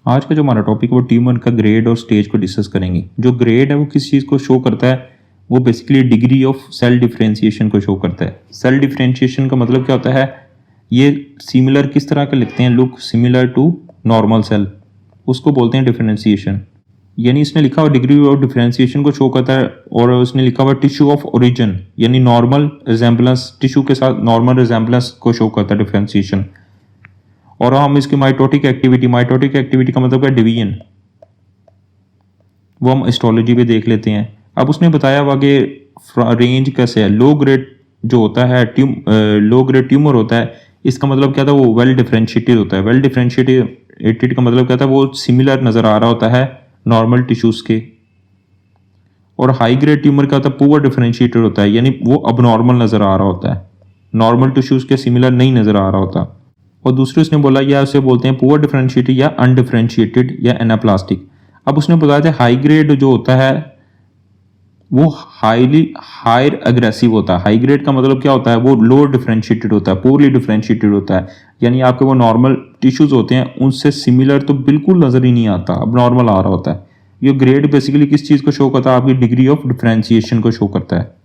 आज का जो हमारा टॉपिक है वो ट्यूमर का ग्रेड और स्टेज को डिस्कस करेंगे। जो ग्रेड है वो किस चीज़ को शो करता है, वो basically degree of cell differentiation को शो करता है। सेल डिफरेंशिएशन का मतलब क्या होता है, ये सिमिलर किस तरह के लिखते हैं, look similar to normal cell, उसको बोलते हैं डिफरेंशिएशन। यानी इसने लिखा हुआ डिग्री ऑफ डिफरेंशिएशन को शो करता है, और उसने लिखा हुआ टिश्यू ऑफ ओरिजिन यानी नॉर्मल रिजेंबलेंस, टिश्यू के साथ नॉर्मल रिजेंबलेंस को शो करता है डिफरेंशिएशन। और हम इसकी माइटोटिक एक्टिविटी का मतलब है डिवीजन, वो हम हिस्टोलॉजी पे देख लेते हैं। अब उसने बताया हुआ कि रेंज कैसे है। लो ग्रेड जो होता है लो ग्रेड ट्यूमर होता है, इसका मतलब क्या था, वो वेल डिफरेंशिएटेड होता है। वेल डिफरेंशिएटेड का मतलब क्या था, वो सिमिलर नजर आ रहा होता है नॉर्मल टिश्यूज के। और हाई ग्रेड ट्यूमर क्या होता है, पुअर डिफरेंशिएटेड होता है, यानी वो अबनॉर्मल नजर आ रहा होता है, नॉर्मल टिश्यूज के सिमिलर नहीं नजर आ रहा होता। और दूसरे उसने बोला या उसे बोलते हैं पुअर डिफरेंशिएटेड या अनडिफरेंशिएटेड या एनाप्लास्टिक। अब उसने बताया था हाई ग्रेड जो होता है वो हायर अग्रेसिव होता है। हाई ग्रेड का मतलब क्या होता है, वो लो डिफरेंशिएटेड होता है, पुअरली डिफरेंशिएटेड होता है, यानी आपके वो नॉर्मल टिश्यूज होते हैं उनसे सिमिलर तो बिल्कुल नजर ही नहीं आता, अब नॉर्मल आ रहा होता है। ये ग्रेड बेसिकली किस चीज को शो करता है, आपकी डिग्री ऑफ डिफरेंशिएशन को शो करता है।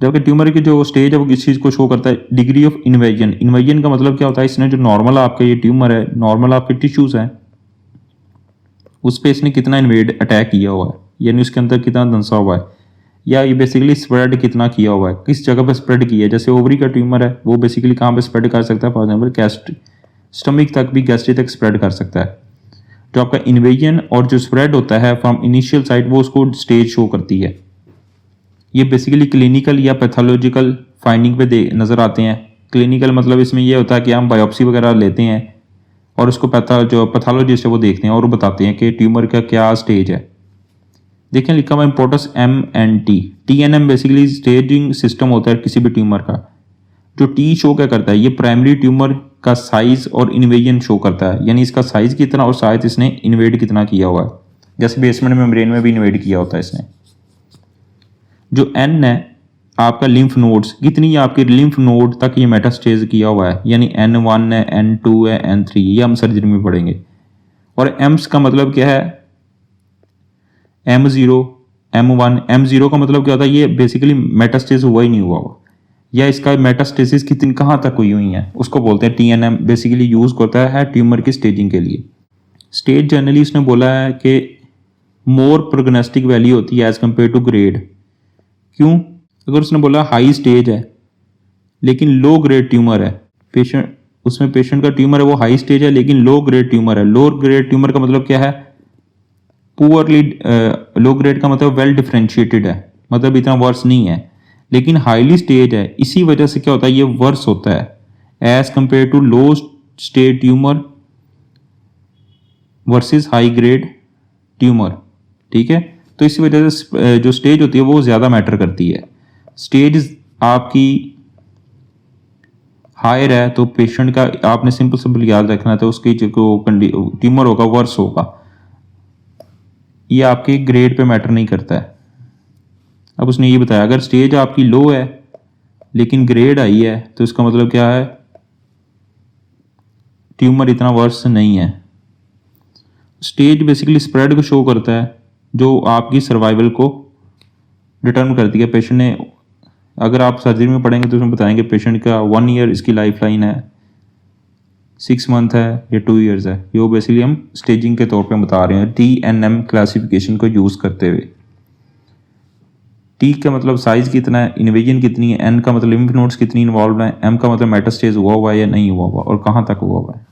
जबकि ट्यूमर की जो स्टेज है वो किस चीज को शो करता है, डिग्री ऑफ इन्वेजन। इन्वेजन का मतलब क्या होता है, इसने जो नॉर्मल आपका ये ट्यूमर है, नॉर्मल आपके टिश्यूज हैं, उस पर इसने कितना इन्वेड अटैक किया हुआ है, यानी उसके अंदर कितना दंसा हुआ है, या ये बेसिकली स्प्रेड कितना किया हुआ है, किस जगह पर स्प्रेड किया है। जैसे ओवरी का ट्यूमर है वो बेसिकली कहाँ पे स्प्रेड कर सकता है, फॉर एग्जाम्पल स्टमक तक भी, गैस्ट्रिक तक स्प्रेड कर सकता है। जो आपका इन्वेजन और जो स्प्रेड होता है फ्रॉम इनिशियल साइट, वो उसको स्टेज शो करती है। ये बेसिकली क्लिनिकल या पैथोलॉजिकल फाइंडिंग पे नज़र आते हैं। क्लिनिकल मतलब इसमें ये होता है कि हम बायोप्सी वगैरह लेते हैं और उसको जो पैथोलॉजिस्ट है वो देखते हैं और बताते हैं कि ट्यूमर का क्या स्टेज है। देखें लिखा हुआ importance MNT। TNM basically staging system होता है किसी भी ट्यूमर का। जो टी शो क्या करता है, ये प्राइमरी ट्यूमर का साइज और इन्वेजन शो करता है, यानी इसका साइज कितना और साइज इसने इन्वेड कितना किया हुआ है। जैसे बेसमेंट मेम्ब्रेन में भी इन्वेड किया होता है इसने। जो N है आपका लिम्फ नोड्स, कितनी आपके लिम्फ नोड तक ये मेटास्टेज किया हुआ है, यानी N1 है, N2 है, N3, ये हम सर्जरी में पढ़ेंगे। और एम्स का मतलब क्या है, M0, M1, M0 का मतलब क्या होता है, ये बेसिकली मेटास्टेज हुआ ही नहीं हुआ, या इसका मेटास्टेसिस कितनी कहाँ तक हुई हुई है, उसको बोलते हैं TNM। बेसिकली यूज करता है ट्यूमर की स्टेजिंग के लिए। स्टेज जनरली उसने बोला है कि मोर प्रोग्नोस्टिक वैल्यू होती है एज कम्पेयर टू ग्रेड। क्यों? अगर उसने बोला हाई स्टेज है लेकिन लो ग्रेड ट्यूमर है, उसमें पेशेंट का ट्यूमर है वो हाई स्टेज है लेकिन लो ग्रेड ट्यूमर है। लो ग्रेड ट्यूमर का मतलब क्या है, पुअरली, लो ग्रेड का मतलब वेल डिफरेंशिएटेड है, मतलब इतना वर्स नहीं है, लेकिन हाईली स्टेज है, इसी वजह से क्या होता है ये वर्स होता है as compare to low stage tumour versus high grade tumour. ठीक है, तो इसी वजह से जो स्टेज होती है वो ज़्यादा मैटर करती है। स्टेज आपकी हायर है तो पेशेंट का आपने सिंपल याद रखना है, तो उसकी जो ट्यूमर होगा वर्स होगा, ये आपके ग्रेड पे मैटर नहीं करता है। अब उसने ये बताया अगर स्टेज आपकी लो है लेकिन ग्रेड हाई है तो इसका मतलब क्या है, ट्यूमर इतना वर्स नहीं है। स्टेज बेसिकली स्प्रेड को शो करता है जो आपकी सर्वाइवल को डिटर्मिन करती है। पेशेंट ने, अगर आप सर्जरी में पढ़ेंगे तो उसमें बताएंगे पेशेंट का 1 ईयर इसकी लाइफ लाइन है, 6 मंथ है या 2 ईयर्स है। ये बेसिकली हम स्टेजिंग के तौर पे बता रहे हैं TNM क्लासिफिकेशन को यूज़ करते हुए। T का मतलब साइज कितना है, इन्वेजन कितनी है, N का मतलब लिम्फ नोड्स कितनी इन्वॉल्व है, M का मतलब मेटास्टेज हुआ है या नहीं हुआ हुआ और कहाँ तक हुआ हुआ है।